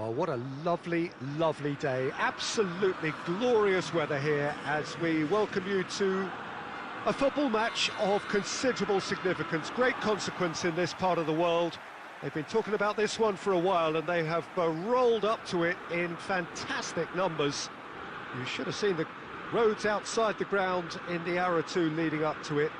Well, what a lovely, lovely day. Absolutely glorious weather here as we welcome you to a football match of considerable significance. Great consequence in this part of the world. They've been talking about this one for a while and they have rolled up to it in fantastic numbers. You should have seen the roads outside the ground in the hour or two leading up to it.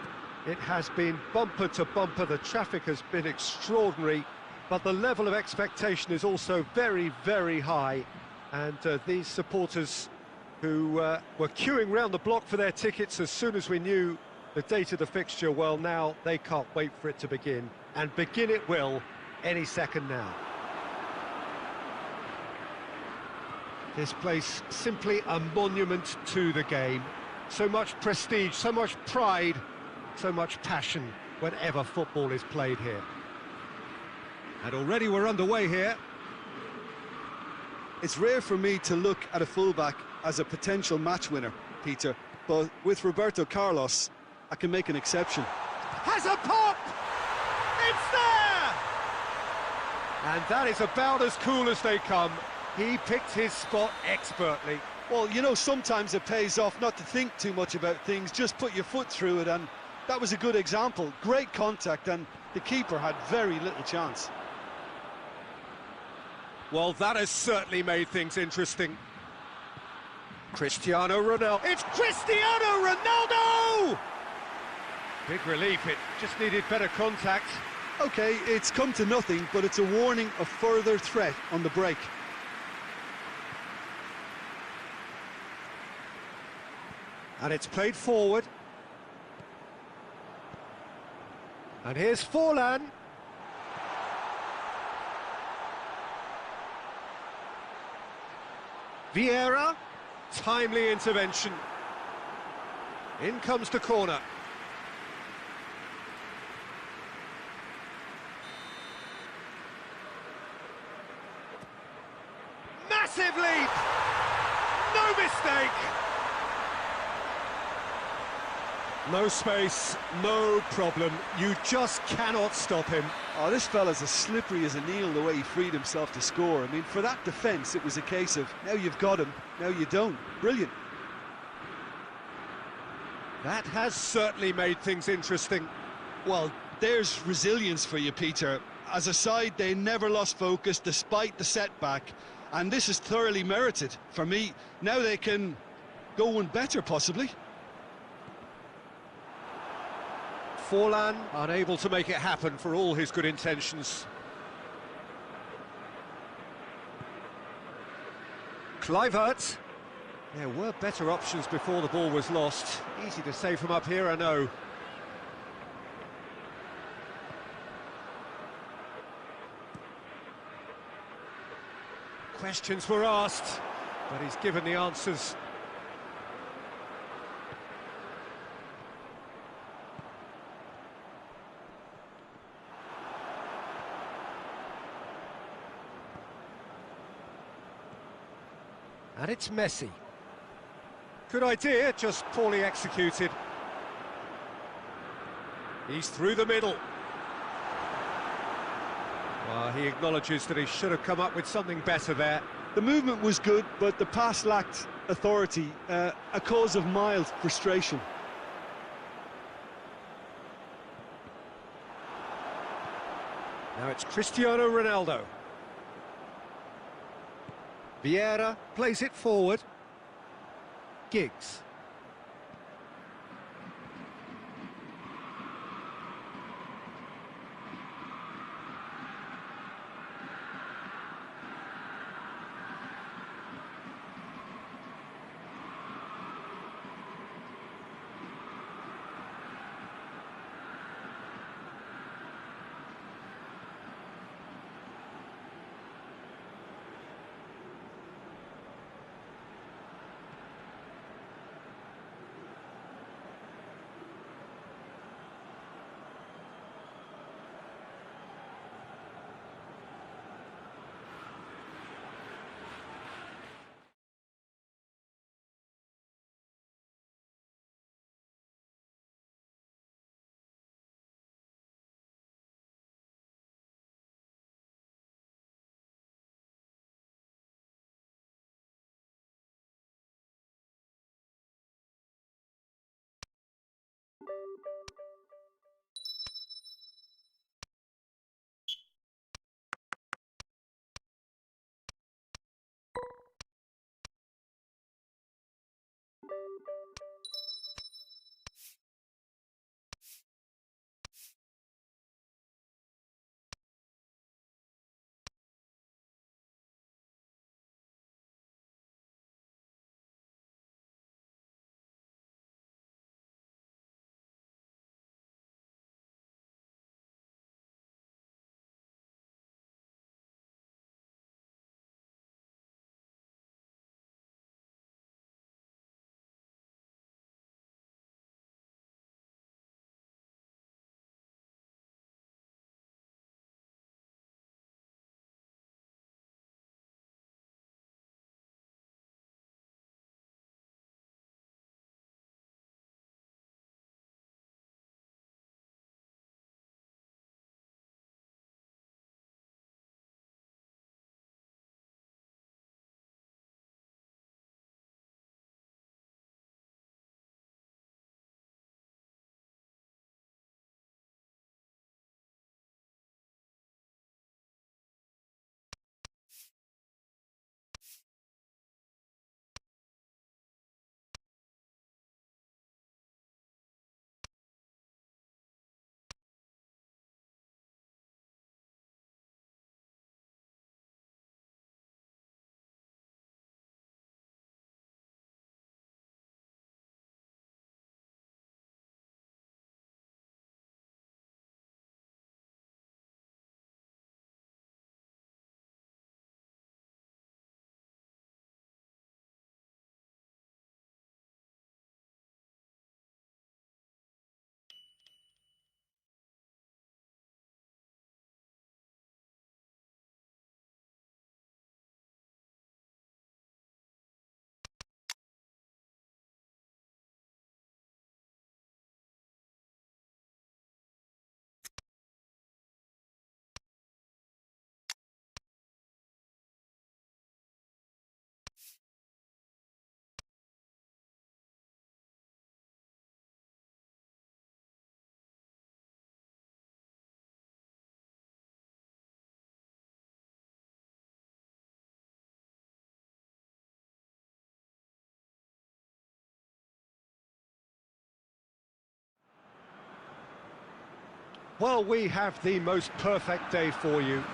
It has been bumper to bumper. The traffic has been extraordinary. But the level of expectation is also very, very high. And these supporters who were queuing round the block for their tickets as soon as we knew the date of the fixture, well, now they can't wait for it to begin. And begin it will any second now. This place simply a monument to the game. So much prestige, so much pride, so much passion whenever football is played here. And already we're underway here. It's rare for me to look at a fullback as a potential match winner, Peter, but with Roberto Carlos, I can make an exception. Has a pop! It's there! And that is about as cool as they come. He picked his spot expertly. Well, you know, sometimes it pays off not to think too much about things, just put your foot through it, and that was a good example. Great contact, and the keeper had very little chance. Well, that has certainly made things interesting. Cristiano Ronaldo. It's Cristiano Ronaldo! Big relief, it just needed better contact. OK, it's come to nothing, but it's a warning of further threat on the break. And it's played forward. And here's Forlan. Vieira, timely intervention. In comes the corner. Massive leap! No mistake! No space, no problem. You just cannot stop him. Oh, this fella's as slippery as an eel the way he freed himself to score. I mean, for that defence, it was a case of, now you've got him, now you don't. Brilliant. That has certainly made things interesting. Well, there's resilience for you, Peter. As a side, they never lost focus despite the setback, and this is thoroughly merited. For me, now they can go one better, possibly. Forlan unable to make it happen for all his good intentions. Kluivert. There were better options before the ball was lost. Easy to say from up here, I know. Questions were asked, but he's given the answers. And it's Messi. Good idea, just poorly executed. He's through the middle. Well, he acknowledges that he should have come up with something better there. The movement was good, but the pass lacked authority, a cause of mild frustration. Now it's Cristiano Ronaldo. Vieira plays it forward. Giggs. Well, we have the most perfect day for you.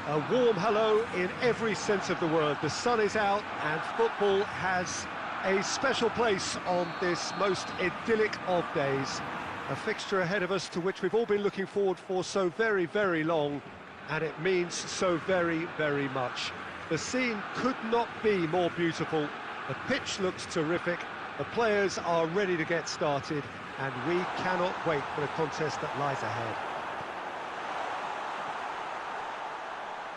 A warm hello in every sense of the word. The sun is out and football has a special place on this most idyllic of days. A fixture ahead of us to which we've all been looking forward for so very, very long, and it means so very, very much. The scene could not be more beautiful. The pitch looks terrific. The players are ready to get started, and we cannot wait for the contest that lies ahead.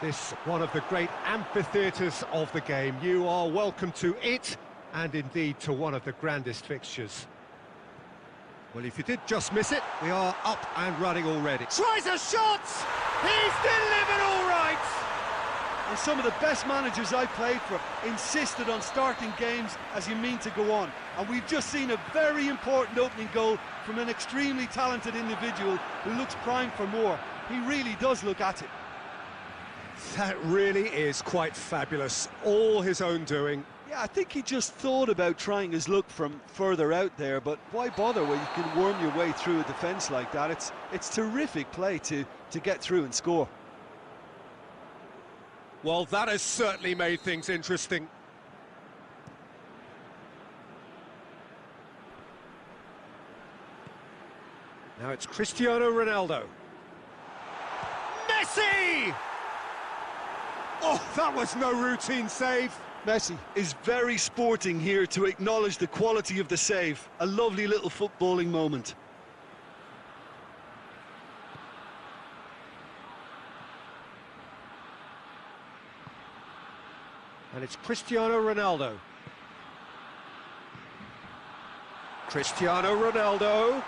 This one of the great amphitheatres of the game. You are welcome to it, and indeed to one of the grandest fixtures. Well, if you did just miss it, we are up and running already. Tries a shot! He's delivered all right! And some of the best managers I've played for insisted on starting games as you mean to go on. And we've just seen a very important opening goal from an extremely talented individual who looks primed for more. He really does look at it. That really is quite fabulous. All his own doing. Yeah, I think he just thought about trying his luck from further out there, but why bother when you can worm your way through a defence like that? It's terrific play to get through and score. Well, that has certainly made things interesting. Now it's Cristiano Ronaldo. Messi! Oh, that was no routine save. Messi is very sporting here to acknowledge the quality of the save. A lovely little footballing moment. And it's Cristiano Ronaldo. Cristiano Ronaldo.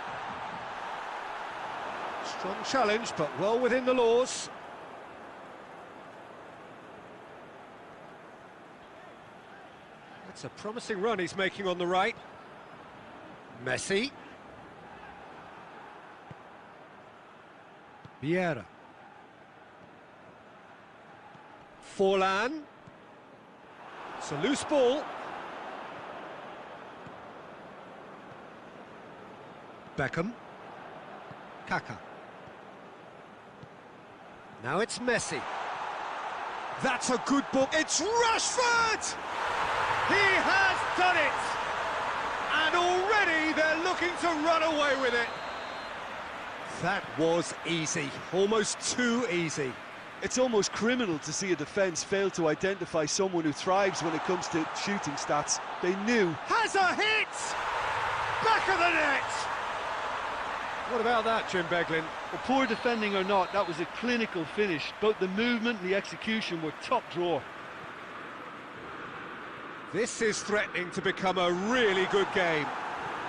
Strong challenge, but well within the laws. That's a promising run he's making on the right. Messi. Vieira. Forlan. It's a loose ball. Beckham. Kaka. Now it's Messi. That's a good ball. It's Rashford! He has done it! And already they're looking to run away with it. That was easy, almost too easy. It's almost criminal to see a defence fail to identify someone who thrives when it comes to shooting stats. They knew. Has a hit! Back of the net! What about that, Jim Beglin? Well, poor defending or not, that was a clinical finish. Both the movement and the execution were top drawer. This is threatening to become a really good game.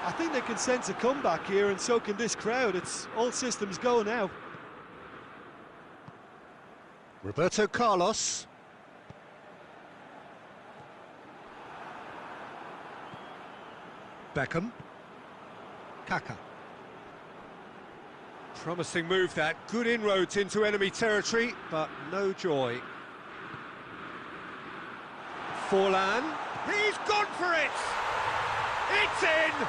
I think they can sense a comeback here, and so can this crowd. It's all systems go now. Roberto Carlos. Beckham. Kaka. Promising move that, good inroads into enemy territory, but no joy. Forlan, he's gone for it! It's in!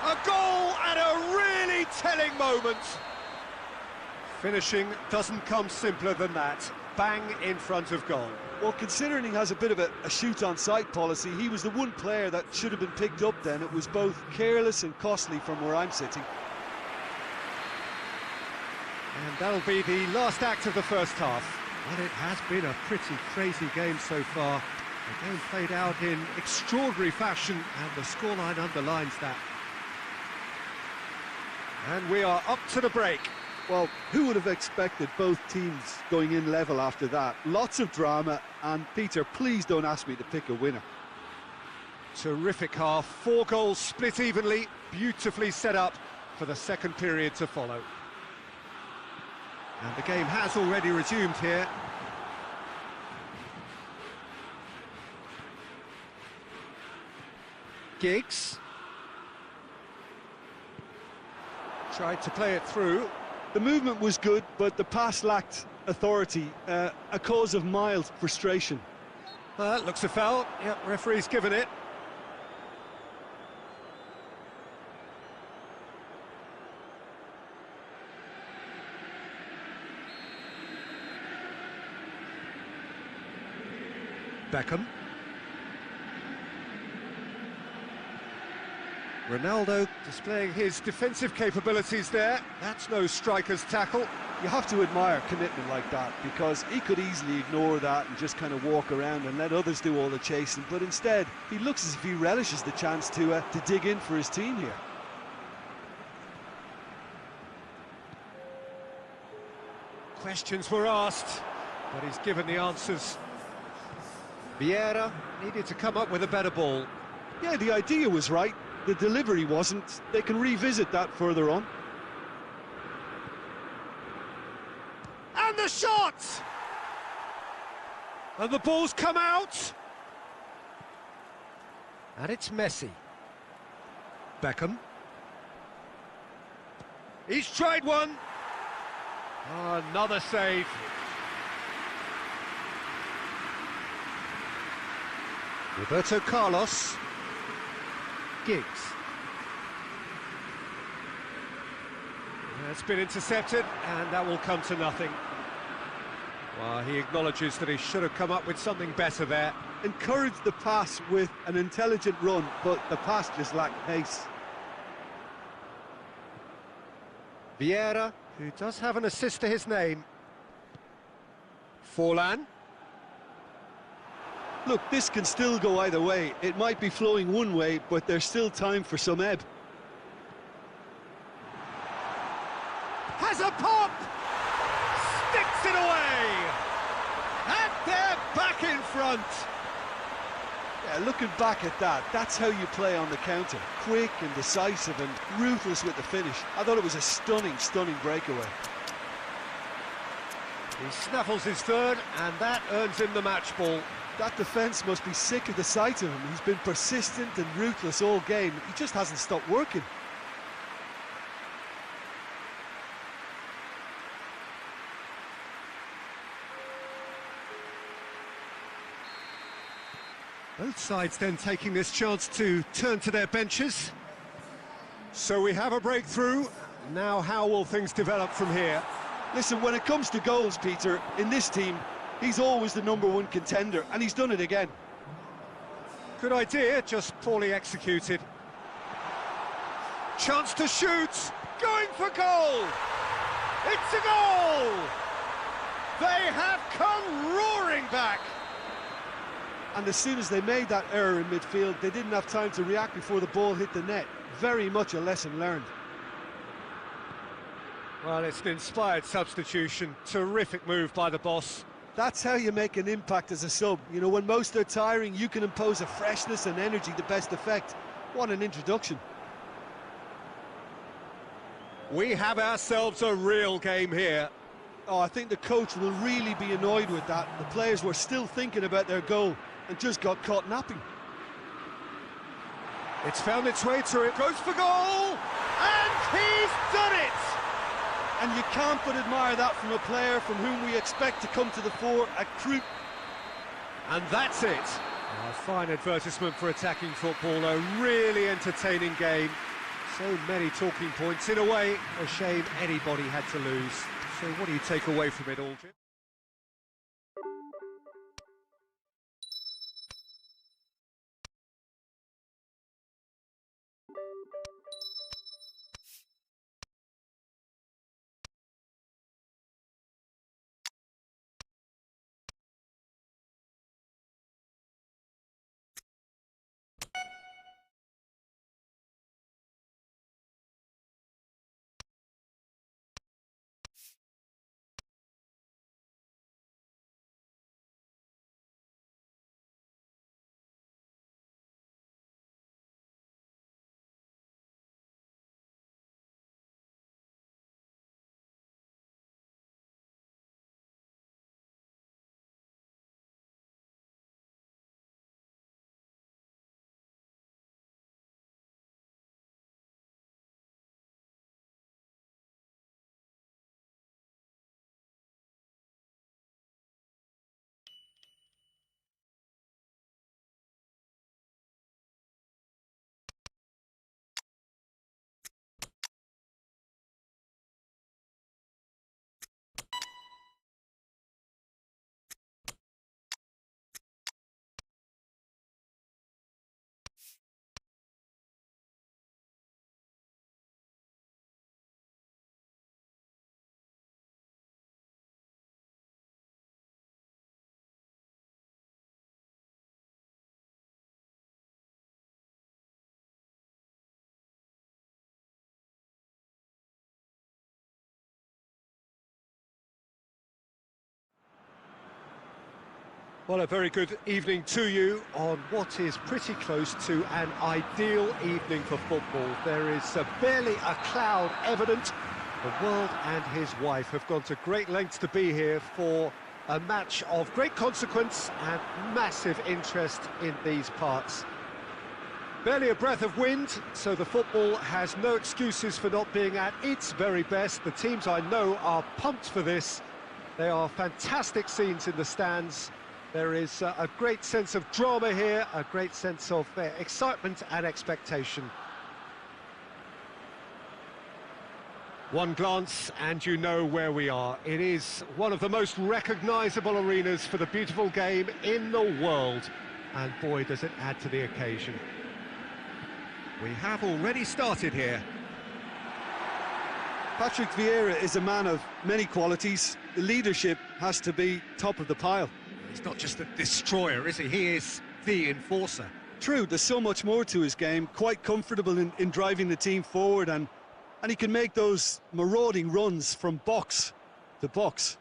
A goal at a really telling moment. Finishing doesn't come simpler than that. Bang in front of goal. Well, considering he has a bit of a shoot-on-sight policy, he was the one player that should have been picked up then. It was both careless and costly from where I'm sitting. And that'll be the last act of the first half. Well, it has been a pretty crazy game so far. The game played out in extraordinary fashion, and the scoreline underlines that. And we are up to the break. Well, who would have expected both teams going in level after that? Lots of drama, and Peter, please don't ask me to pick a winner. Terrific half, 4 goals split evenly, beautifully set up for the second period to follow. And the game has already resumed here. Giggs. Tried to play it through. The movement was good, but the pass lacked authority, a cause of mild frustration. Looks a foul. Yep, referee's given it. Beckham. Ronaldo displaying his defensive capabilities there. That's no striker's tackle. You have to admire commitment like that, because he could easily ignore that and just kind of walk around and let others do all the chasing, but instead he looks as if he relishes the chance to dig in for his team here. Questions were asked, but he's given the answers. Vieira needed to come up with a better ball. Yeah, the idea was right. The delivery wasn't. They can revisit that further on. And the shot! And the ball's come out! And it's Messi. Beckham. He's tried one. Oh, another save. Roberto Carlos. Giggs. It's been intercepted, and that will come to nothing. Well, he acknowledges that he should have come up with something better there. Encouraged the pass with an intelligent run, but the pass just lacked pace. Vieira, who does have an assist to his name. Forlan. Look, this can still go either way. It might be flowing one way, but there's still time for some ebb. Has a pop! Sticks it away! And they're back in front! Yeah, looking back at that, that's how you play on the counter. Quick and decisive and ruthless with the finish. I thought it was a stunning, stunning breakaway. He snaffles his third, and that earns him the match ball. That defence must be sick of the sight of him. He's been persistent and ruthless all game. He just hasn't stopped working. Both sides then taking this chance to turn to their benches. So we have a breakthrough. Now how will things develop from here? Listen, when it comes to goals, Peter, in this team, he's always the #1 contender, and he's done it again. Good idea, just poorly executed. Chance to shoot, going for goal! It's a goal! They have come roaring back! And as soon as they made that error in midfield, they didn't have time to react before the ball hit the net. Very much a lesson learned. Well, it's an inspired substitution. Terrific move by the boss. That's how you make an impact as a sub. You know, when most are tiring, you can impose a freshness and energy to best effect. What an introduction. We have ourselves a real game here. Oh, I think the coach will really be annoyed with that. The players were still thinking about their goal and just got caught napping. It's found its way to it, goes for goal, and he's done it! And you can't but admire that from a player from whom we expect to come to the fore at crucial. And that's it. A fine advertisement for attacking football, a really entertaining game. So many talking points. In a way, a shame anybody had to lose. So what do you take away from it all, Jim? Well, a very good evening to you on what is pretty close to an ideal evening for football. There is barely a cloud evident. The world and his wife have gone to great lengths to be here for a match of great consequence and massive interest in these parts. Barely a breath of wind, so the football has no excuses for not being at its very best. The teams I know are pumped for this. There are fantastic scenes in the stands. There is a great sense of drama here, a great sense of excitement and expectation. One glance and you know where we are. It is one of the most recognisable arenas for the beautiful game in the world. And boy, does it add to the occasion. We have already started here. Patrick Vieira is a man of many qualities. The leadership has to be top of the pile. He's not just a destroyer, is he? He is the enforcer. True, there's so much more to his game, quite comfortable in driving the team forward, and he can make those marauding runs from box to box.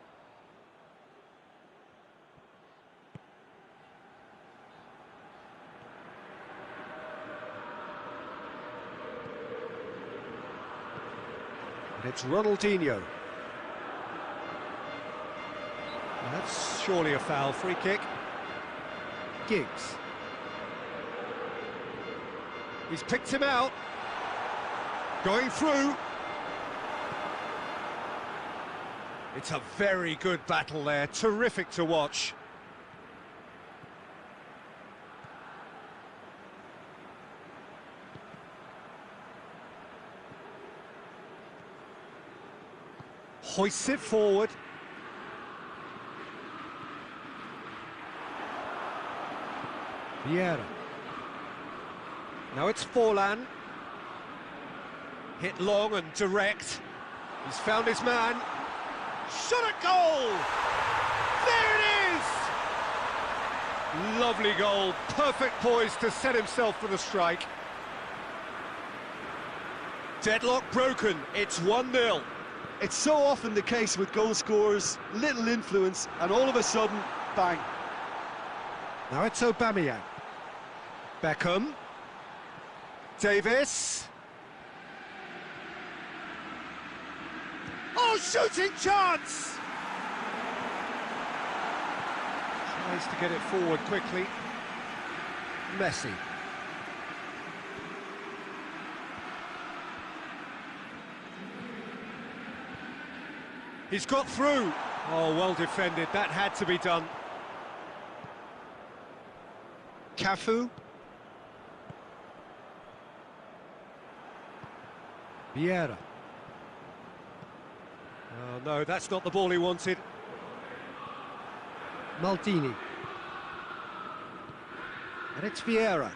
And it's Ronaldinho. That's surely a foul. Free kick. Giggs. He's picked him out. Going through. It's a very good battle there. Terrific to watch. Hoists it forward. Vieira. Now it's Forlan. Hit long and direct. He's found his man. Shot at goal! There it is! Lovely goal. Perfect poise to set himself for the strike. Deadlock broken. It's 1-0. It's so often the case with goal scorers, little influence, and all of a sudden, bang. Now it's Aubameyang. Beckham. Davis. Oh, shooting chance! Tries to get it forward quickly. Messi. He's got through. Oh, well defended. That had to be done. Cafu. Vieira. Oh, no, that's not the ball he wanted. Maldini. And it's Vieira.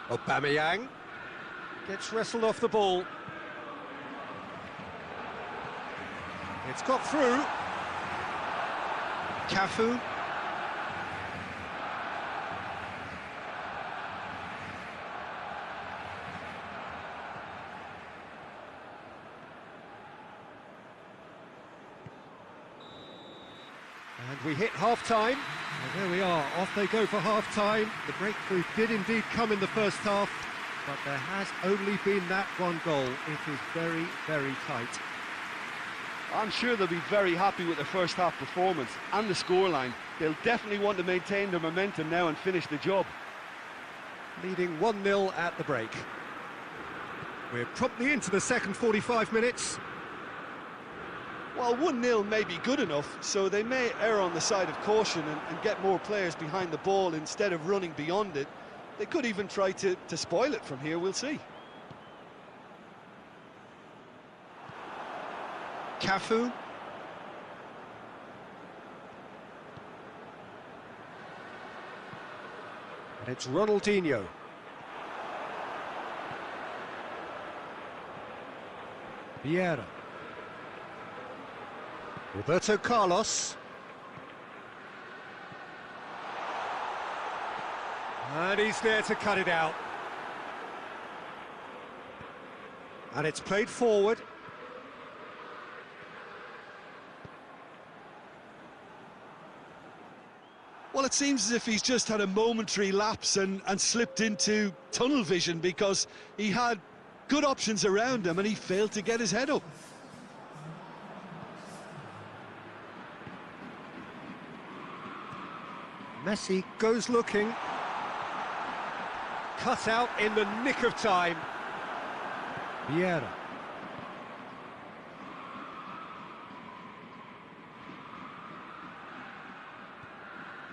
Aubameyang. Gets wrestled off the ball. It's got through. Cafu. And we hit half-time. And there we are, off they go for half-time. The breakthrough did indeed come in the first half, but there has only been that one goal. It is very, very tight. I'm sure they'll be very happy with their first half performance and the scoreline. They'll definitely want to maintain their momentum now and finish the job. Leading 1-0 at the break. We're promptly into the second 45 minutes. Well, 1-0 may be good enough, so they may err on the side of caution and get more players behind the ball instead of running beyond it. They could even try to spoil it from here, we'll see. Cafu. And it's Ronaldinho. Vieira. Roberto Carlos. And he's there to cut it out. And it's played forward. Well, it seems as if he's just had a momentary lapse and slipped into tunnel vision, because he had good options around him and he failed to get his head up. Messi goes looking. Cut out in the nick of time. Vieira.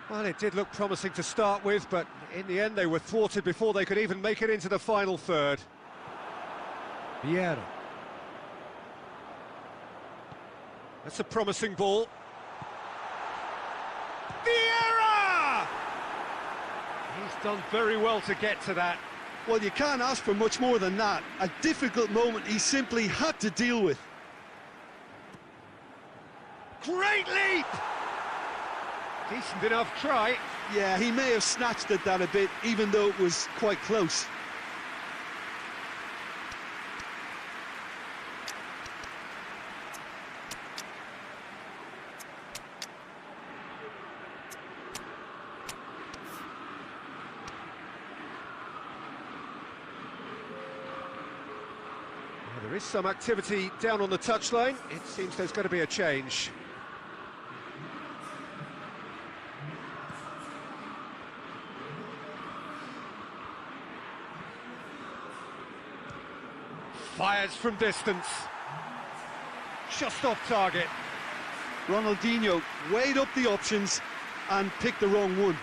Well, it did look promising to start with, but in the end they were thwarted before they could even make it into the final third. Vieira. That's a promising ball. Vieira! He's done very well to get to that. Well, you can't ask for much more than that. A difficult moment he simply had to deal with. Great leap! Decent enough try. Yeah, he may have snatched at that a bit, even though it was quite close. There is some activity down on the touchline. It seems there's going to be a change. Fires from distance. Just off target. Ronaldinho weighed up the options and picked the wrong one.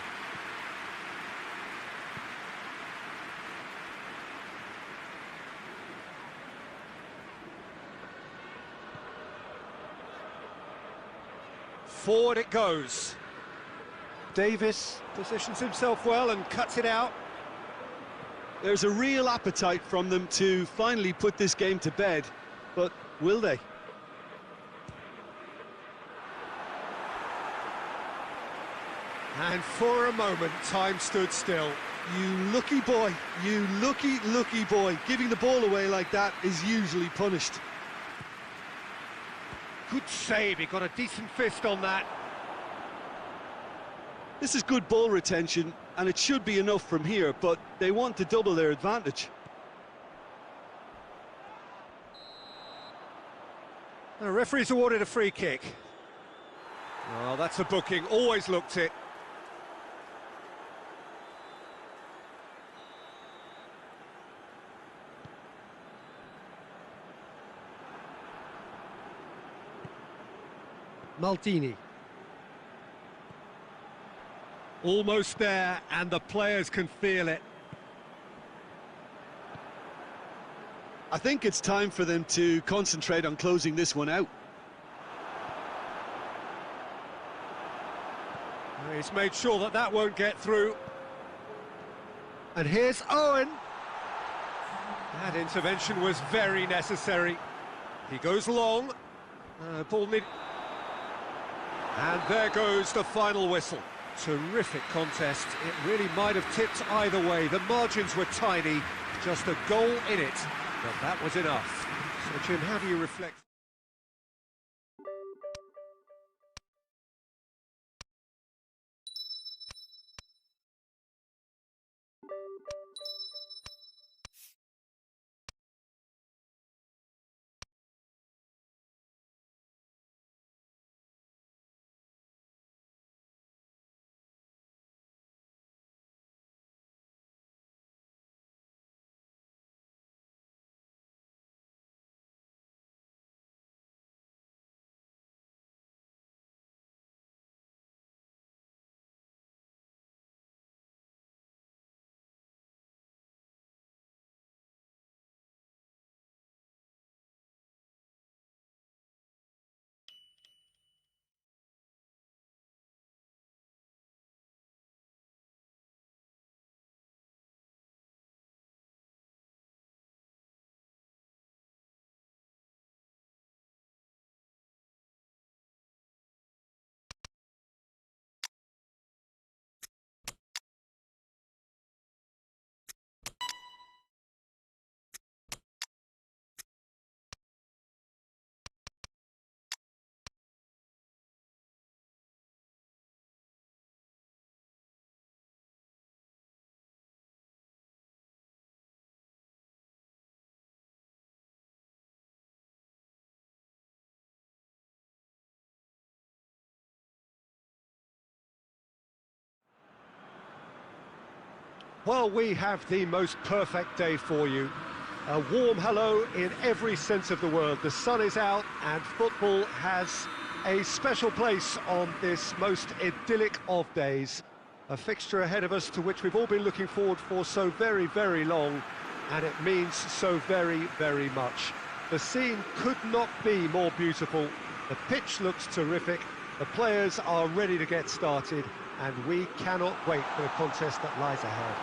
Forward it goes. Davis positions himself well and cuts it out. There's a real appetite from them to finally put this game to bed, but will they? And for a moment, time stood still. You lucky boy, you lucky, lucky boy. Giving the ball away like that is usually punished. Good save, he got a decent fist on that. This is good ball retention, and it should be enough from here, but they want to double their advantage. The referee's awarded a free kick. Oh, that's a booking, always looked it. Maldini. Almost there, and the players can feel it. I think it's time for them to concentrate on closing this one out. He's made sure that that won't get through. And here's Owen. That intervention was very necessary. He goes long. Ball need... And there goes the final whistle. Terrific contest. It really might have tipped either way. The margins were tiny, just a goal in it, but that was enough. So, Jim, how do you reflect? Well, we have the most perfect day for you. A warm hello in every sense of the word. The sun is out and football has a special place on this most idyllic of days. A fixture ahead of us to which we've all been looking forward for so very, very long, and it means so very, very much. The scene could not be more beautiful. The pitch looks terrific. The players are ready to get started, and we cannot wait for the contest that lies ahead.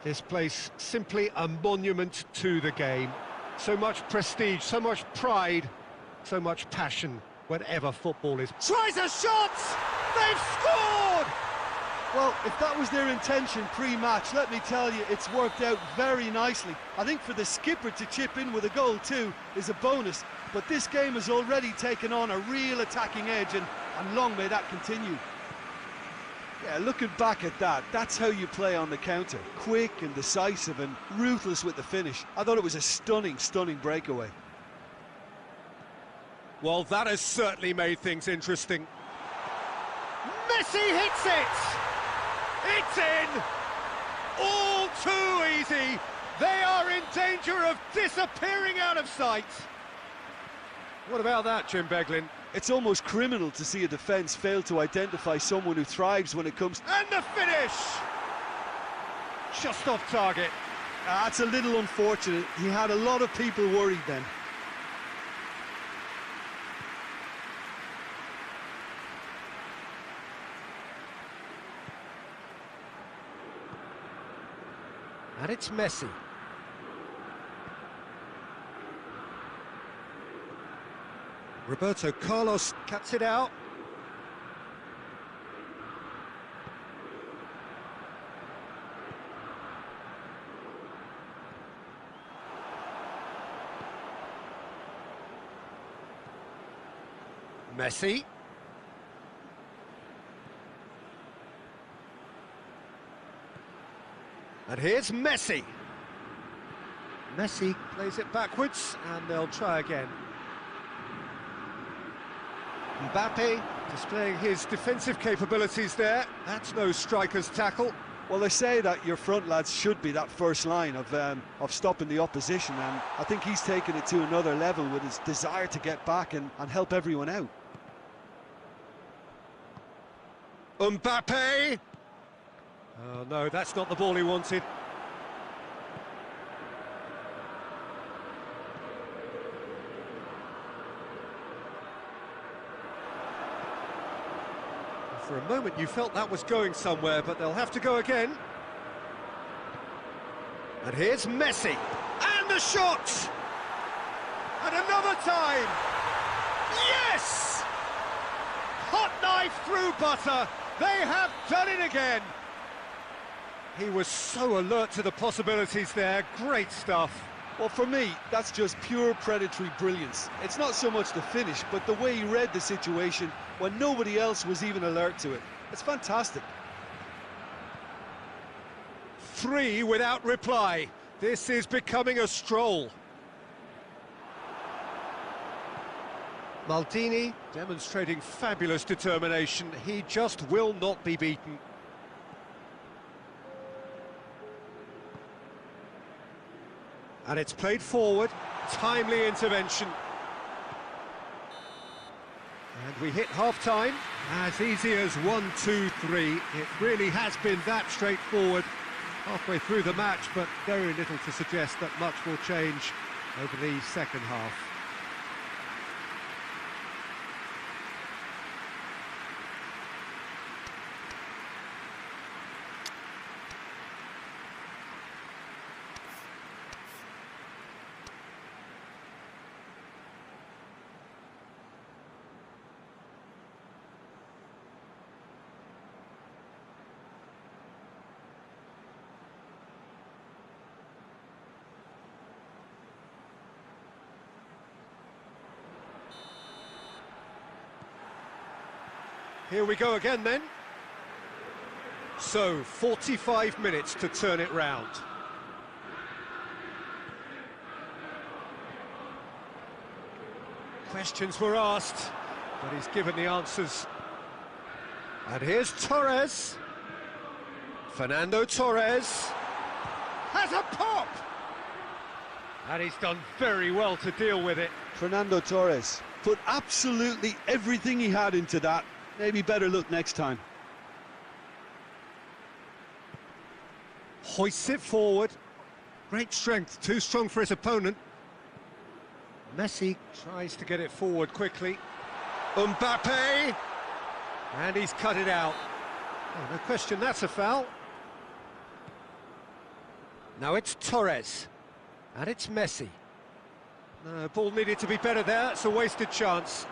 This place, simply a monument to the game. So much prestige, so much pride, so much passion whenever football is... Tries a shot! They've scored! Well, if that was their intention pre-match, let me tell you, it's worked out very nicely. I think for the skipper to chip in with a goal too is a bonus, but this game has already taken on a real attacking edge, and long may that continue. Yeah, looking back at that, that's how you play on the counter. Quick and decisive and ruthless with the finish. I thought it was a stunning, stunning breakaway. Well, that has certainly made things interesting. Messi hits it! It's in! All too easy! They are in danger of disappearing out of sight! What about that, Jim Beglin? It's almost criminal to see a defence fail to identify someone who thrives when it comes... And the finish! Just off target. That's a little unfortunate. He had a lot of people worried then. And it's Messi. Roberto Carlos cuts it out. Messi. And here's Messi. Messi plays it backwards, and they'll try again. Mbappe displaying his defensive capabilities there. That's no striker's tackle. Well, they say that your front lads should be that first line of stopping the opposition, and I think he's taken it to another level with his desire to get back and help everyone out. Mbappe! Oh no, that's not the ball he wanted. For a moment you felt that was going somewhere, but they'll have to go again. And here's Messi. And the shot! And another time! Yes! Hot knife through butter. They have done it again. He was so alert to the possibilities there. Great stuff. Well, for me, that's just pure predatory brilliance. It's not so much the finish, but the way he read the situation when nobody else was even alert to it. It's fantastic. 3 without reply. This is becoming a stroll. Maldini demonstrating fabulous determination. He just will not be beaten. And it's played forward, timely intervention. And we hit half-time, as easy as 1, 2, 3. It really has been that straightforward halfway through the match, but very little to suggest that much will change over the second half. Here we go again then. So, 45 minutes to turn it round. Questions were asked, but he's given the answers. And here's Torres. Fernando Torres has a pop! And he's done very well to deal with it. Fernando Torres put absolutely everything he had into that. Maybe better look next time. Hoists it forward. Great strength, too strong for his opponent. Messi tries to get it forward quickly. Mbappe! And he's cut it out. Oh, no question, that's a foul. Now it's Torres. And it's Messi. No, ball needed to be better there. It's a wasted chance.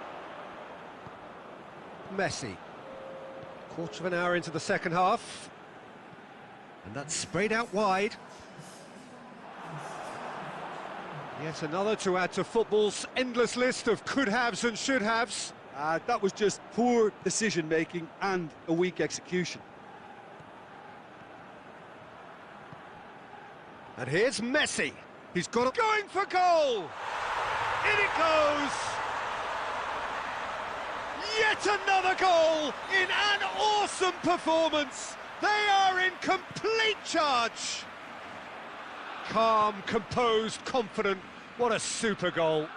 Messi. Quarter of an hour into the second half. And that's sprayed out wide. Yet another to add to football's endless list of could-haves and should-haves. That was just poor decision-making and a weak execution. And here's Messi. He's got it. Going for goal! In it goes! Yet another goal in an awesome performance. They are in complete charge. Calm, composed, confident. What a super goal.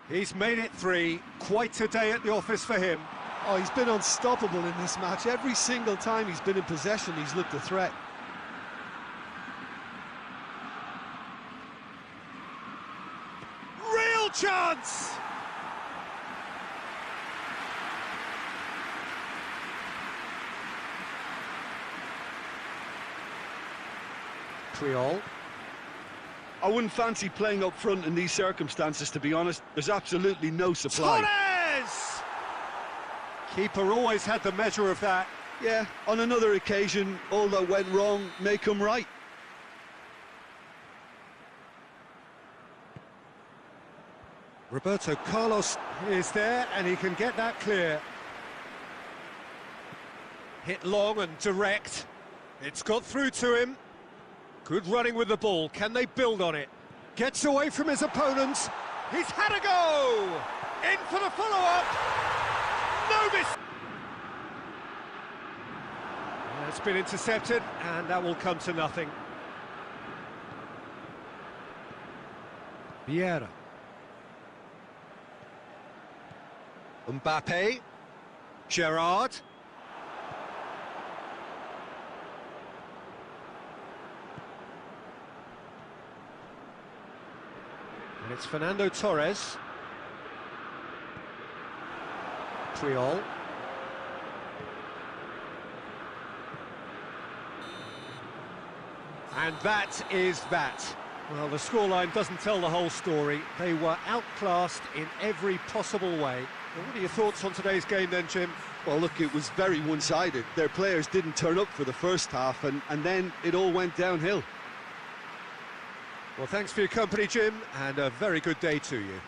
He's made it 3. Quite a day at the office for him. Oh, he's been unstoppable in this match. Every single time he's been in possession, he's looked a threat. Real chance! Triol. I wouldn't fancy playing up front in these circumstances, to be honest. There's absolutely no supply. Torres! Keeper always had the measure of that. Yeah, on another occasion, all that went wrong may come right. Roberto Carlos is there, and he can get that clear. Hit long and direct. It's got through to him. Good running with the ball. Can they build on it? Gets away from his opponents. He's had a go! In for the follow-up. No miss. It's been intercepted, and that will come to nothing. Vieira. Mbappe. Gerrard. And it's Fernando Torres. Triol. And that is that. Well, the scoreline doesn't tell the whole story. They were outclassed in every possible way. Well, what are your thoughts on today's game then, Jim? Well, look, it was very one-sided. Their players didn't turn up for the first half, and then it all went downhill. Well, thanks for your company, Jim, and a very good day to you.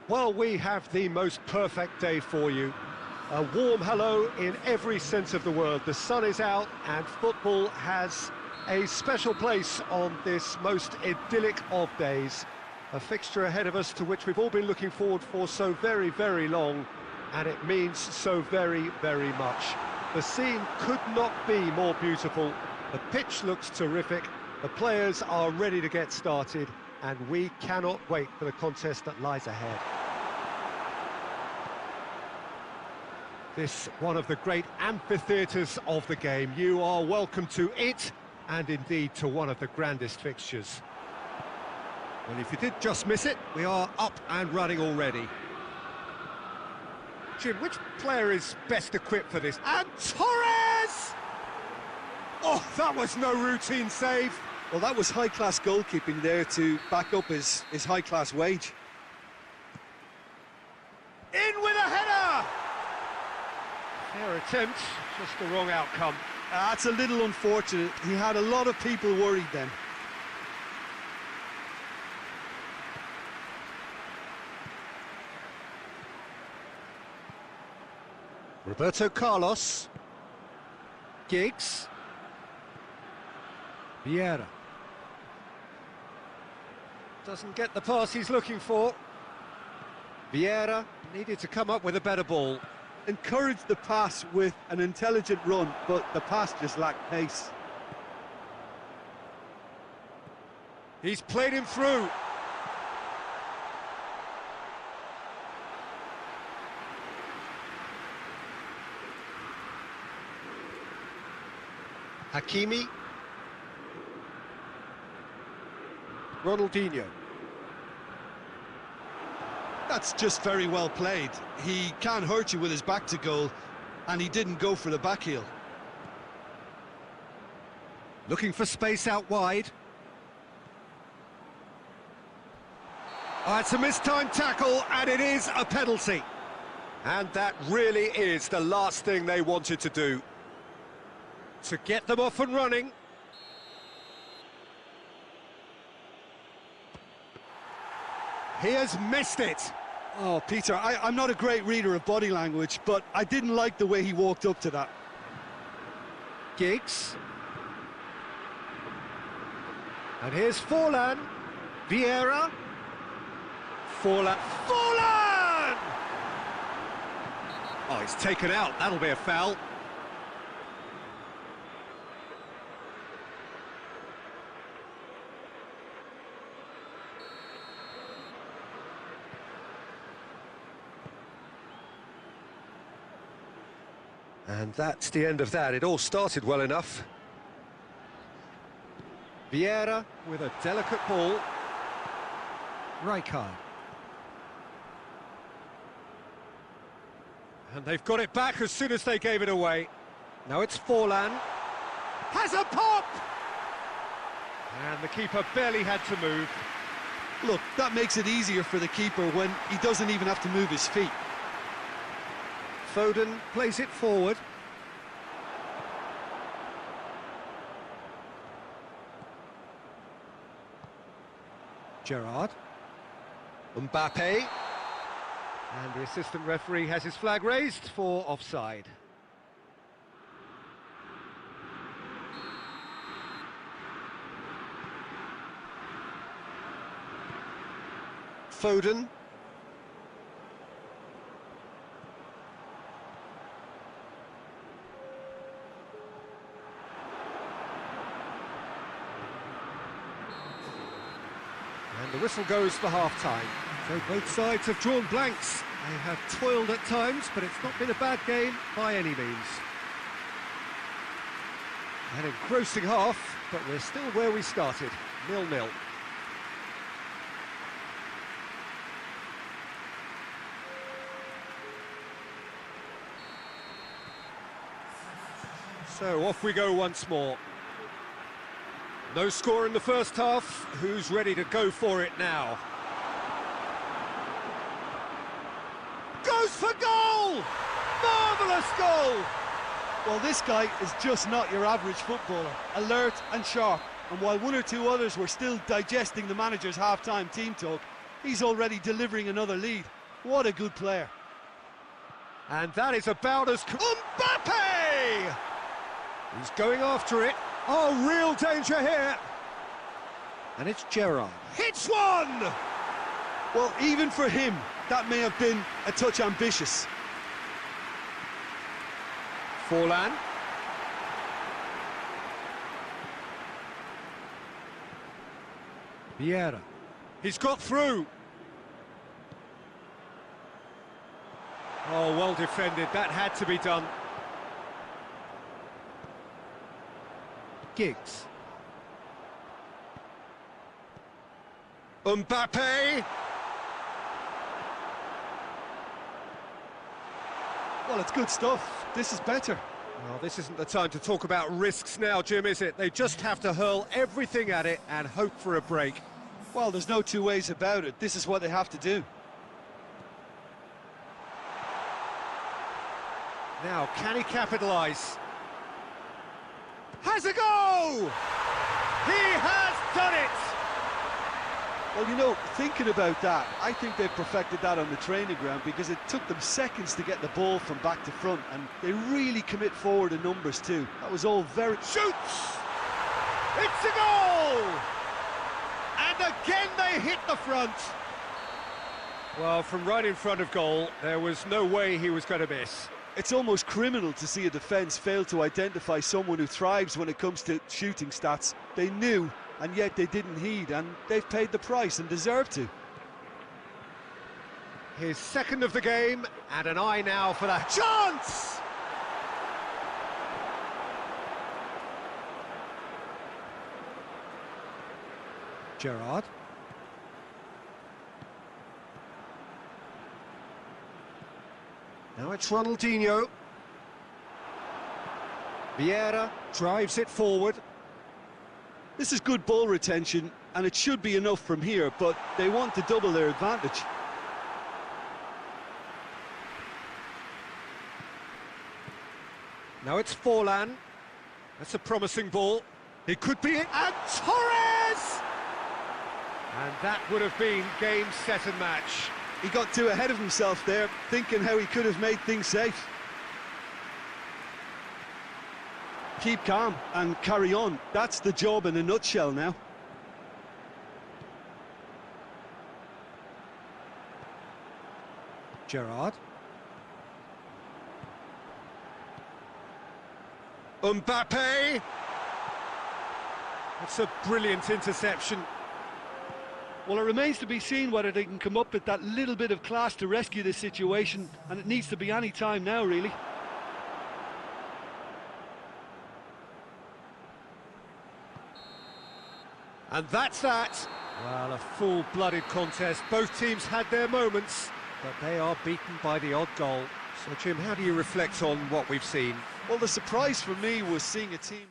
Well, we have the most perfect day for you. A warm hello in every sense of the word. The sun is out and football has a special place on this most idyllic of days. A fixture ahead of us to which we've all been looking forward for so very, very long, and it means so very, very much. The scene could not be more beautiful. The pitch looks terrific. The players are ready to get started, and we cannot wait for the contest that lies ahead. This one of the great amphitheatres of the game. You are welcome to it, and indeed to one of the grandest fixtures. Well, if you did just miss it, we are up and running already. Jim, which player is best equipped for this? And Torres! Oh, that was no routine save. Well, that was high-class goalkeeping there to back up his high-class wage. In with a header! Fair attempt, just the wrong outcome. That's a little unfortunate. He had a lot of people worried then. Roberto Carlos. Giggs. Vieira. Doesn't get the pass he's looking for. Vieira needed to come up with a better ball. Encouraged the pass with an intelligent run, but the pass just lacked pace. He's played him through. Hakimi. Ronaldinho. That's just very well played. He can't hurt you with his back to goal, and he didn't go for the back heel. Looking for space out wide. Oh, it's a mistimed tackle, and it is a penalty. And that really is the last thing they wanted to do. To get them off and running. He has missed it. Oh, Peter, I'm not a great reader of body language, but I didn't like the way he walked up to that. Giggs. And here's Forlan. Vieira. Forlan. Forlan! Oh, he's taken out. That'll be a foul. And that's the end of that. It all started well enough. Vieira with a delicate ball. Rijkaard. And they've got it back as soon as they gave it away. Now it's Forlan. Has a pop! And the keeper barely had to move. Look, that makes it easier for the keeper when he doesn't even have to move his feet. Foden plays it forward. Gerrard. Mbappe. And the assistant referee has his flag raised for offside. Foden. And the whistle goes for half-time. So both sides have drawn blanks. They have toiled at times, but it's not been a bad game by any means. An engrossing half, but we're still where we started, 0-0. So off we go once more. No score in the first half. Who's ready to go for it now? Goes for goal! Marvellous goal! Well, this guy is just not your average footballer. Alert and sharp. And while one or two others were still digesting the manager's half-time team talk, he's already delivering another lead. What a good player. And that is about as... Mbappe! He's going after it. Oh, real danger here. And it's Gerrard. Hits one! Well, even for him, that may have been a touch ambitious. Forlan. Vieira. He's got through. Oh, well defended. That had to be done. Giggs. Mbappe. Well, it's good stuff. This is better. Well, this isn't the time to talk about risks now, Jim, is it? They just have to hurl everything at it and hope for a break. Well, there's no two ways about it. This is what they have to do. Now, can he capitalise? Has a go! He has done it! Well, you know, thinking about that, I think they've perfected that on the training ground because it took them seconds to get the ball from back to front, and they really commit forward in numbers too. That was all very... Shoots! It's a goal! And again they hit the front. Well, from right in front of goal, there was no way he was going to miss. It's almost criminal to see a defence fail to identify someone who thrives when it comes to shooting stats. They knew, and yet they didn't heed, and they've paid the price and deserve to. His second of the game, and an eye now for the chance! Gerrard. Now it's Ronaldinho. Vieira drives it forward. This is good ball retention, and it should be enough from here, but they want to double their advantage. Now it's Forlan. That's a promising ball. It could be it. And Torres! And that would have been game, set and match. He got too ahead of himself there, thinking how he could have made things safe. Keep calm and carry on. That's the job in a nutshell now. Gerrard. Mbappe! That's a brilliant interception. Well, it remains to be seen whether they can come up with that little bit of class to rescue this situation, and it needs to be any time now, really. And that's that. Well, a full-blooded contest. Both teams had their moments, but they are beaten by the odd goal. So, Jim, how do you reflect on what we've seen? Well, the surprise for me was seeing a team...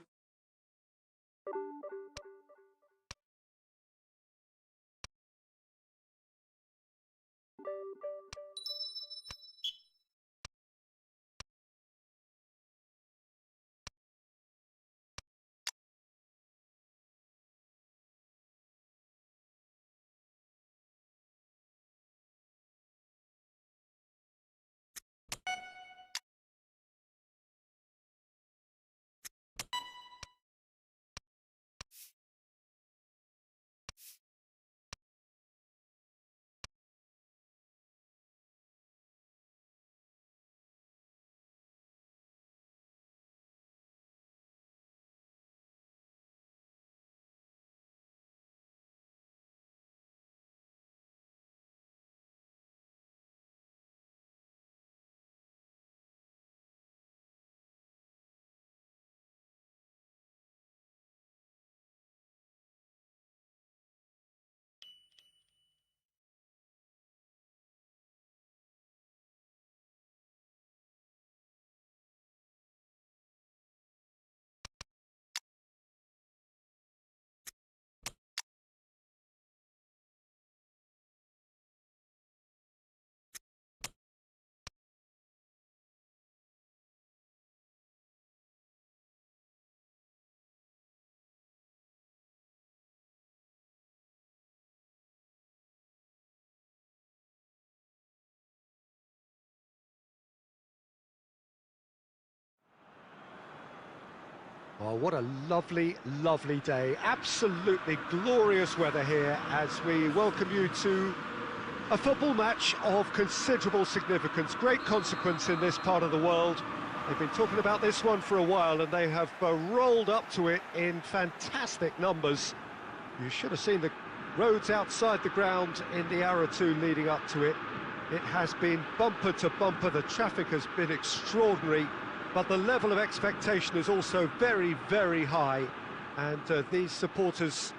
Oh, what a lovely, lovely day. Absolutely glorious weather here as we welcome you to a football match of considerable significance. Great consequence in this part of the world. They've been talking about this one for a while and they have rolled up to it in fantastic numbers. You should have seen the roads outside the ground in the hour or two leading up to it. It has been bumper to bumper. The traffic has been extraordinary. But the level of expectation is also very, very high. And these supporters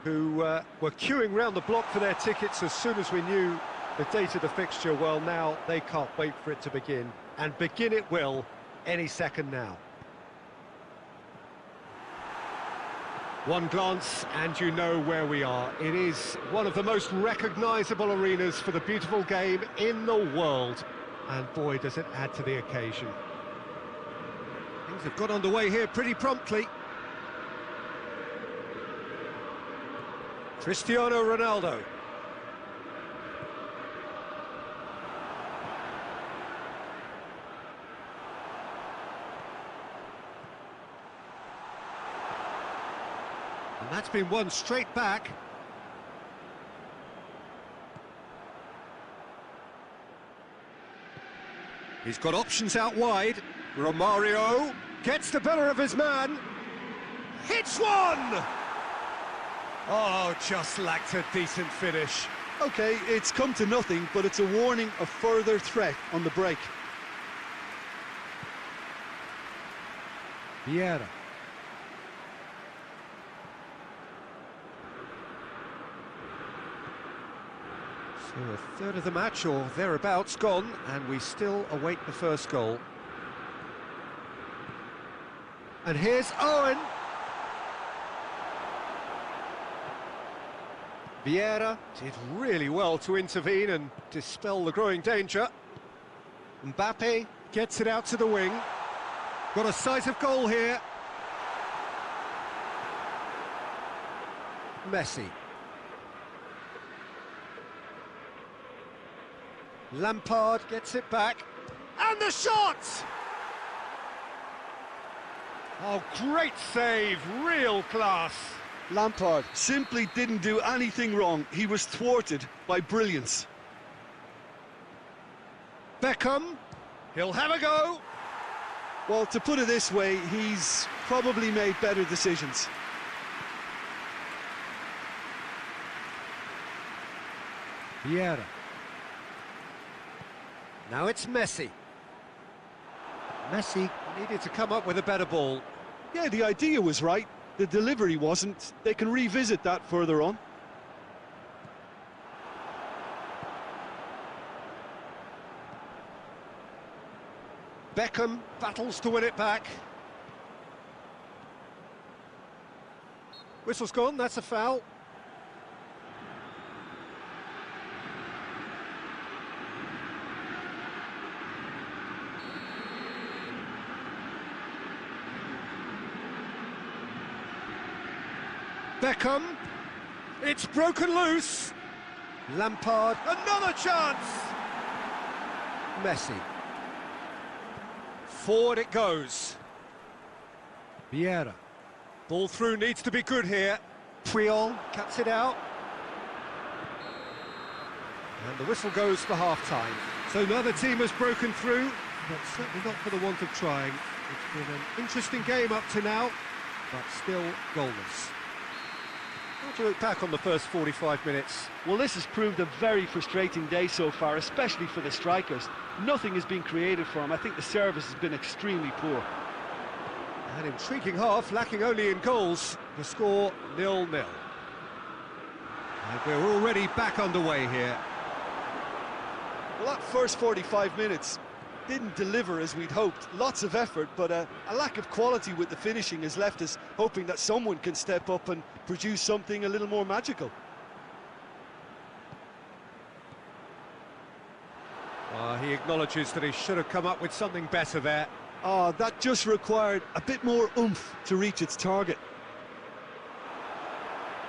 who were queuing round the block for their tickets as soon as we knew the date of the fixture, well, now they can't wait for it to begin. And begin it will any second now. One glance and you know where we are. It is one of the most recognisable arenas for the beautiful game in the world. And boy, does it add to the occasion. Things have got underway here pretty promptly. Cristiano Ronaldo. And that's been won straight back. He's got options out wide. Romario gets the better of his man. Hits one! Oh, just lacked a decent finish. OK, it's come to nothing, but it's a warning of further threat on the break. Vieira. So a third of the match, or thereabouts, gone, and we still await the first goal. And here's Owen. Vieira did really well to intervene and dispel the growing danger. Mbappe gets it out to the wing. Got a sight of goal here. Messi. Lampard gets it back. And the shot! Oh, great save, real class. Lampard simply didn't do anything wrong. He was thwarted by brilliance. Beckham, he'll have a go. Well, to put it this way, he's probably made better decisions. Vieira. Now it's Messi. Messi needed to come up with a better ball. Yeah, the idea was right. The delivery wasn't. They can revisit that further on. Beckham battles to win it back. Whistle's gone, that's a foul. Beckham, it's broken loose. Lampard, another chance. Messi. Forward it goes. Vieira. Ball through needs to be good here. Puyol cuts it out. And the whistle goes for half-time. So neither team has broken through, but certainly not for the want of trying. It's been an interesting game up to now, but still goalless. How do you look back on the first 45 minutes? Well, this has proved a very frustrating day so far, especially for the strikers. Nothing has been created for them. I think the service has been extremely poor. An intriguing half, lacking only in goals. The score 0-0. And we're already back underway here. Well, that first 45 minutes didn't deliver as we'd hoped. Lots of effort, but a lack of quality with the finishing has left us hoping that someone can step up and produce something a little more magical. He acknowledges that he should have come up with something better there. Oh, that just required a bit more oomph to reach its target.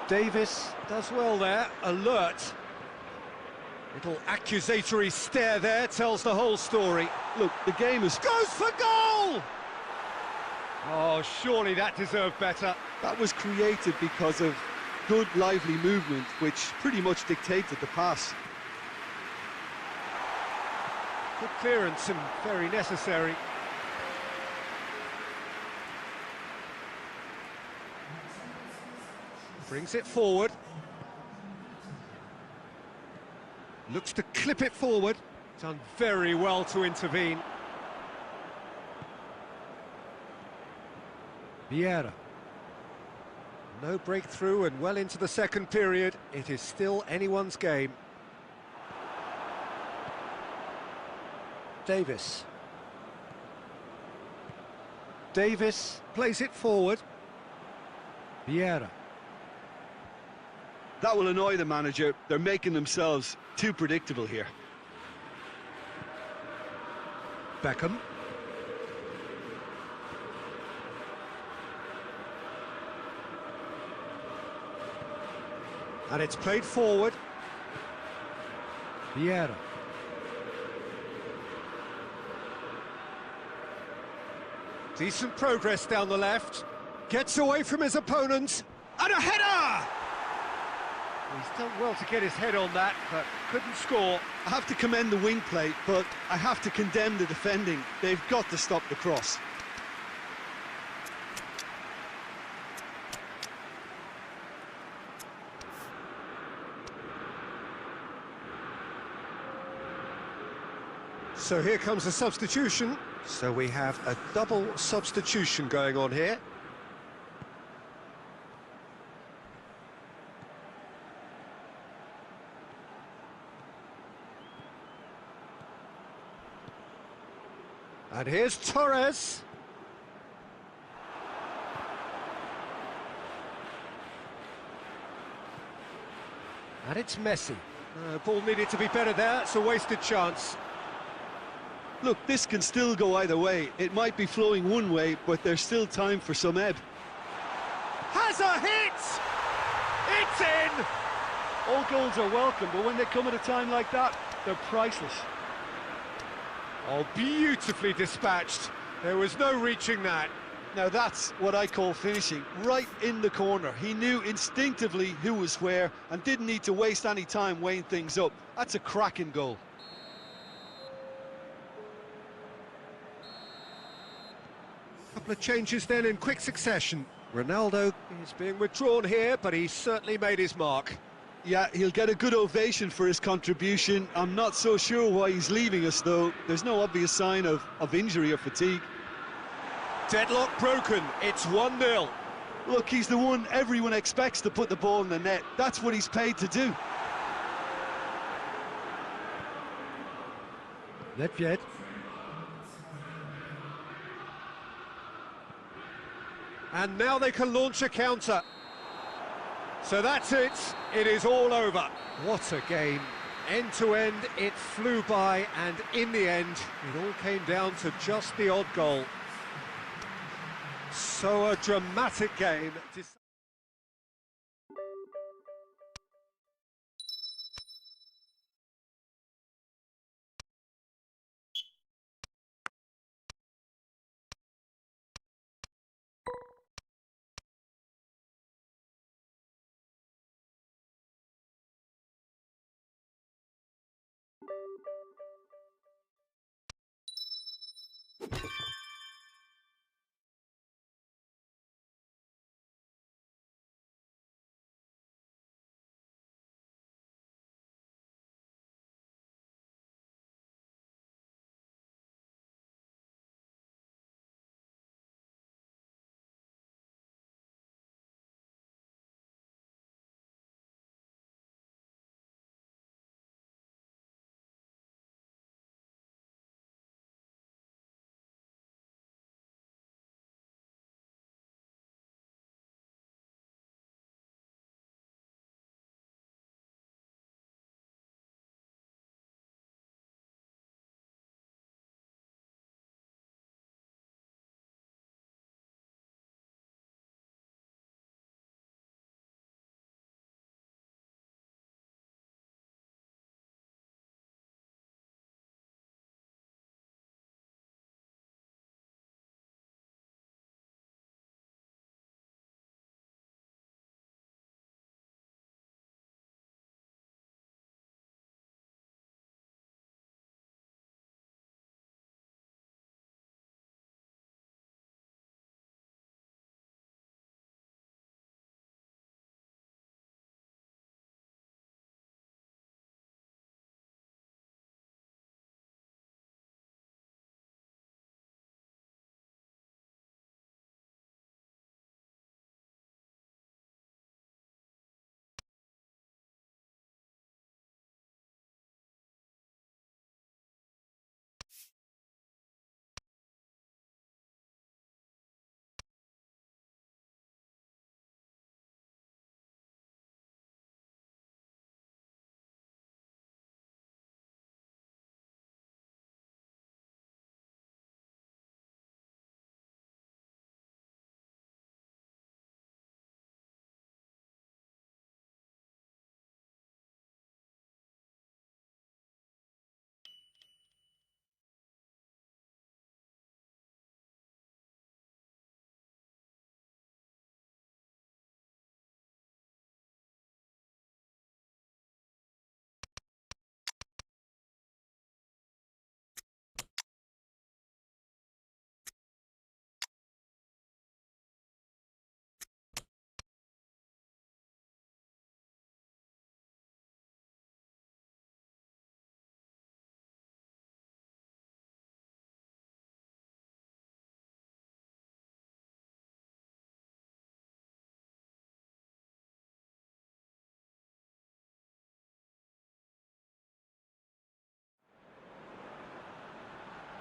Davis does well there, alert. Little accusatory stare there tells the whole story. Look, the game is... Goes for goal! Oh, surely that deserved better. That was created because of good, lively movement, which pretty much dictated the pass. Good clearance and very necessary. Brings it forward. Looks to clip it forward. Done very well to intervene. Vieira. No breakthrough and well into the second period. It is still anyone's game. Davis. Davis plays it forward. Vieira. That will annoy the manager. They're making themselves too predictable here. Beckham. And it's played forward. Vieira. Decent progress down the left. Gets away from his opponent. And a header! He's done well to get his head on that, but couldn't score. I have to commend the wing play, but I have to condemn the defending. They've got to stop the cross. So here comes a substitution. So we have a double substitution going on here. And here's Torres. And it's Messi. Ball needed to be better there. It's a wasted chance. Look, this can still go either way. It might be flowing one way, but there's still time for some ebb. Has a hit! It's in! All goals are welcome, but when they come at a time like that, they're priceless. Oh, beautifully dispatched. There was no reaching that. Now that's what I call finishing, right in the corner. He knew instinctively who was where and didn't need to waste any time weighing things up. That's a cracking goal. Couple of changes then in quick succession. Ronaldo is being withdrawn here, but he's certainly made his mark. Yeah, he'll get a good ovation for his contribution. I'm not so sure why he's leaving us, though. There's no obvious sign of injury or fatigue. Deadlock broken. It's 1-0. Look, he's the one everyone expects to put the ball in the net. That's what he's paid to do. Nedved. And now they can launch a counter. So that's it. It is all over. What a game. End to end, it flew by, and in the end, it all came down to just the odd goal. So a dramatic game.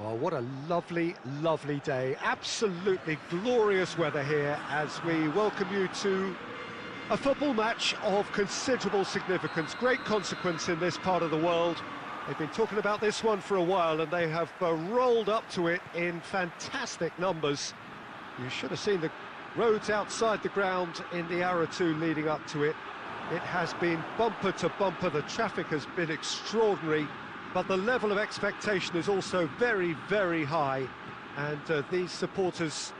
Well, what a lovely, lovely day. Absolutely glorious weather here as we welcome you to a football match of considerable significance. Great consequence in this part of the world. They've been talking about this one for a while and they have rolled up to it in fantastic numbers. You should have seen the roads outside the ground in the hour or two leading up to it. It has been bumper to bumper. The traffic has been extraordinary. But the level of expectation is also very, very high. And these supporters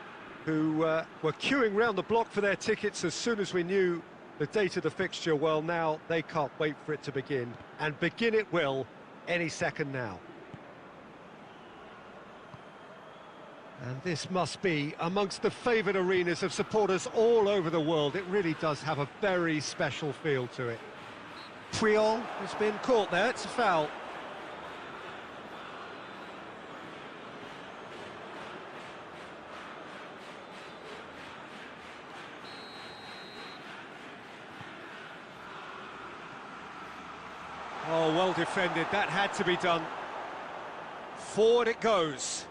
who were queuing round the block for their tickets as soon as we knew the date of the fixture, well, now they can't wait for it to begin. And begin it will any second now. And this must be amongst the favoured arenas of supporters all over the world. It really does have a very special feel to it. Puyol has been caught there. It's a foul. Oh, well defended. That had to be done. Forward it goes.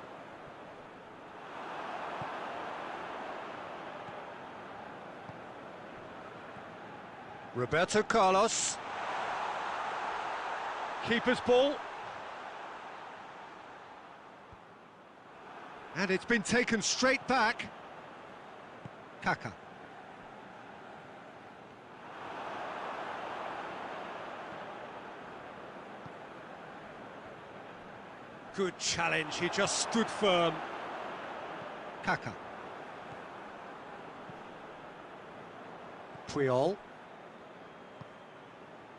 Roberto Carlos. Keeper's ball. And it's been taken straight back. Kaka. Good challenge, he just stood firm. Kaka. Puyol.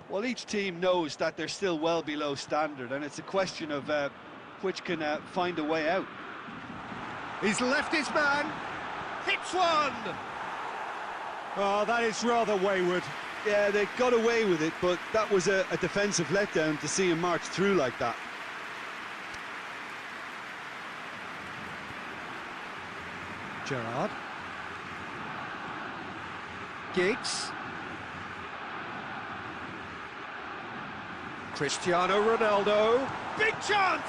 Well, each team knows that they're still well below standard, and it's a question of which can find a way out. He's left his man. Hits one! Oh, that is rather wayward. Yeah, they got away with it, but that was a defensive letdown to see him march through like that. Gerrard. Giggs. Cristiano Ronaldo. Big chance!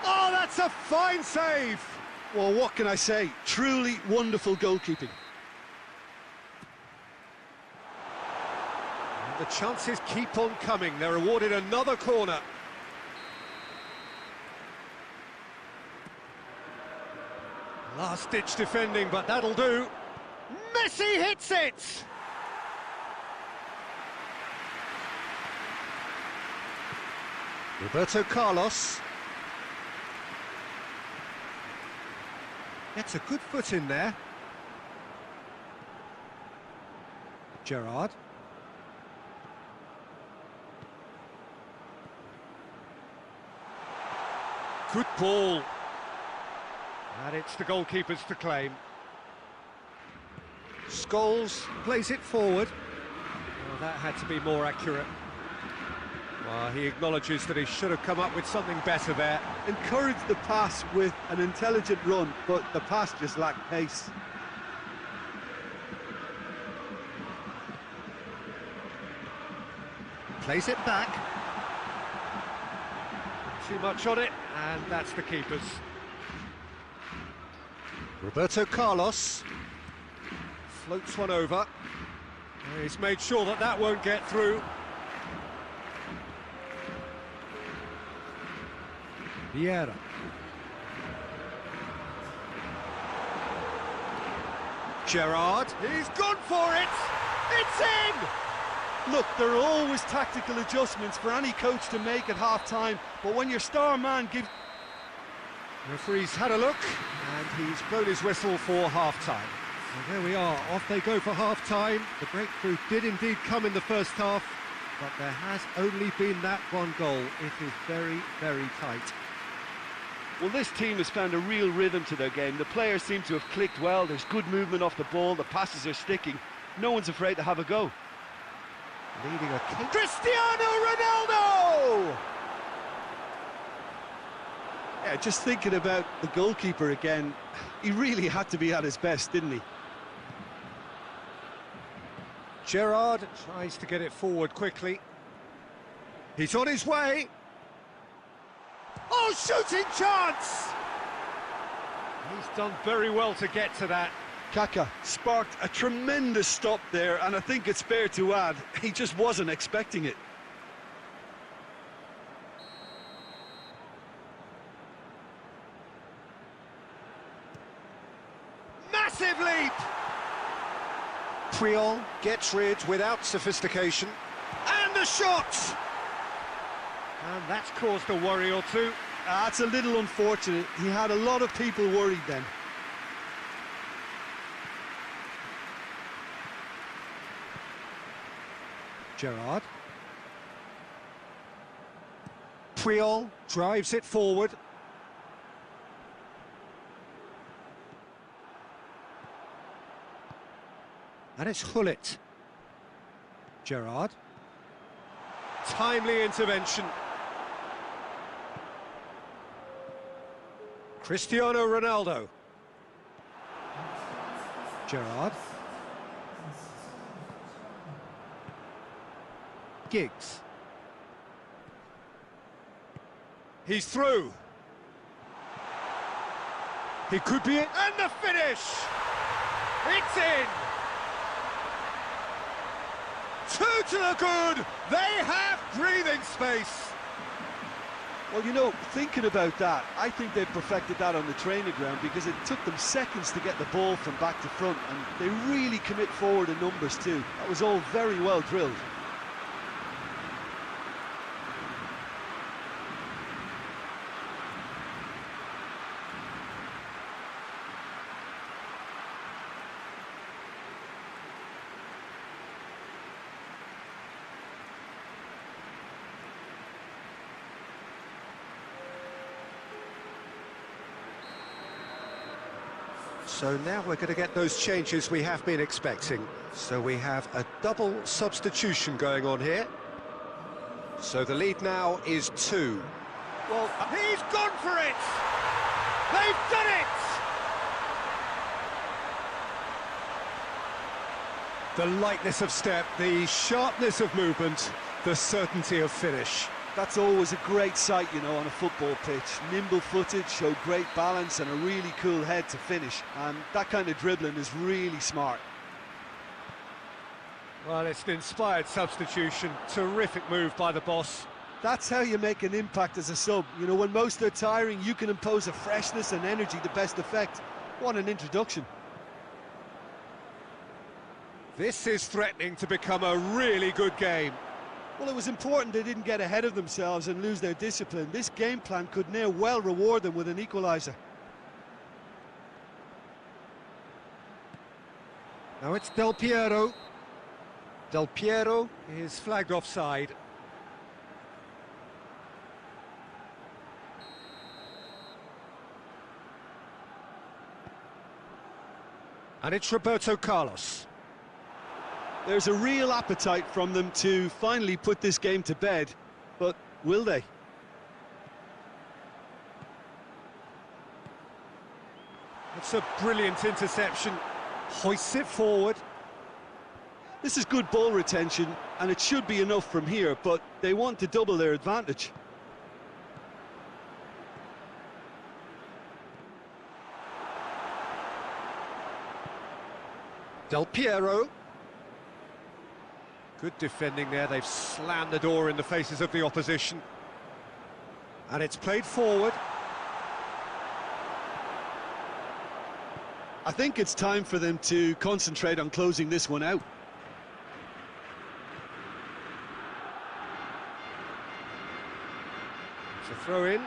Oh, that's a fine save! Well, what can I say? Truly wonderful goalkeeping. And the chances keep on coming. They're awarded another corner. Last-ditch defending, but that'll do. Messi hits it! Roberto Carlos. Gets a good foot in there. Gerrard. Good ball. And it's the goalkeepers to claim. Scholes plays it forward. Well, that had to be more accurate. Well, he acknowledges that he should have come up with something better there. Encouraged the pass with an intelligent run, but the pass just lacked pace. Plays it back. Too much on it, and that's the keeper's. Roberto Carlos floats one over. He's made sure that that won't get through. Vieira. Gerrard. He's gone for it. It's in. Look, there are always tactical adjustments for any coach to make at half-time, but when your star man gives... The referee's had a look, and he's blown his whistle for half-time. And there we are, off they go for half-time. The breakthrough did indeed come in the first half, but there has only been that one goal. It is very, very tight. Well, this team has found a real rhythm to their game. The players seem to have clicked well. There's good movement off the ball. The passes are sticking. No one's afraid to have a go. Leading a kick. Cristiano Ronaldo! Yeah, just thinking about the goalkeeper again, he really had to be at his best, didn't he? Gerrard tries to get it forward quickly. He's on his way. Oh, Oh, shooting chance! He's done very well to get to that. Kaka sparked a tremendous stop there, and I think it's fair to add, he just wasn't expecting it. Massive leap! Puyol gets rid without sophistication. And the shot! And that's caused a worry or two. That's a little unfortunate. He had a lot of people worried then. Gerrard. Puyol drives it forward. And it's Hullet. Gerrard. Timely intervention. Cristiano Ronaldo. Gerrard. Giggs. He's through. He could be it. And the finish! It's in! 2 to the good! They have breathing space! Well, you know, thinking about that, I think they perfected that on the training ground because it took them seconds to get the ball from back to front, and they really commit forward in numbers too. That was all very well drilled. So now we're going to get those changes we have been expecting. So we have a double substitution going on here. So the lead now is 2. Well, he's gone for it! They've done it! The lightness of step, the sharpness of movement, the certainty of finish. That's always a great sight, you know, on a football pitch. Nimble-footed, showed great balance and a really cool head to finish. And that kind of dribbling is really smart. Well, it's an inspired substitution. Terrific move by the boss. That's how you make an impact as a sub. You know, when most are tiring, you can impose a freshness and energy to best effect. What an introduction. This is threatening to become a really good game. Well, it was important they didn't get ahead of themselves and lose their discipline. This game plan could now well reward them with an equaliser. Now it's Del Piero. Del Piero is flagged offside. And it's Roberto Carlos. There's a real appetite from them to finally put this game to bed, but will they? It's a brilliant interception. Hoists it forward. This is good ball retention, and it should be enough from here, but they want to double their advantage. Del Piero. Good defending there. They've slammed the door in the faces of the opposition. And it's played forward. I think it's time for them to concentrate on closing this one out. It's a throw in.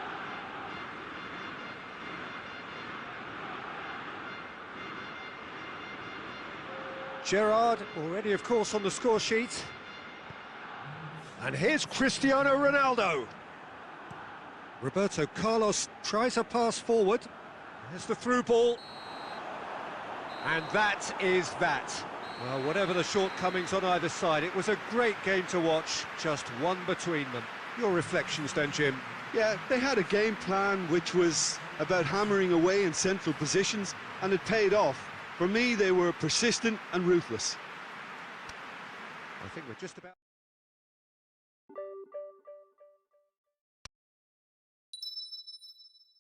Gerrard already, of course, on the score sheet. And here's Cristiano Ronaldo. Roberto Carlos tries a pass forward. There's the through ball. And that is that. Well, whatever the shortcomings on either side, it was a great game to watch, just one between them. Your reflections then, Jim? Yeah, they had a game plan which was about hammering away in central positions, and it paid off. For me, they were persistent and ruthless. I think we're just about...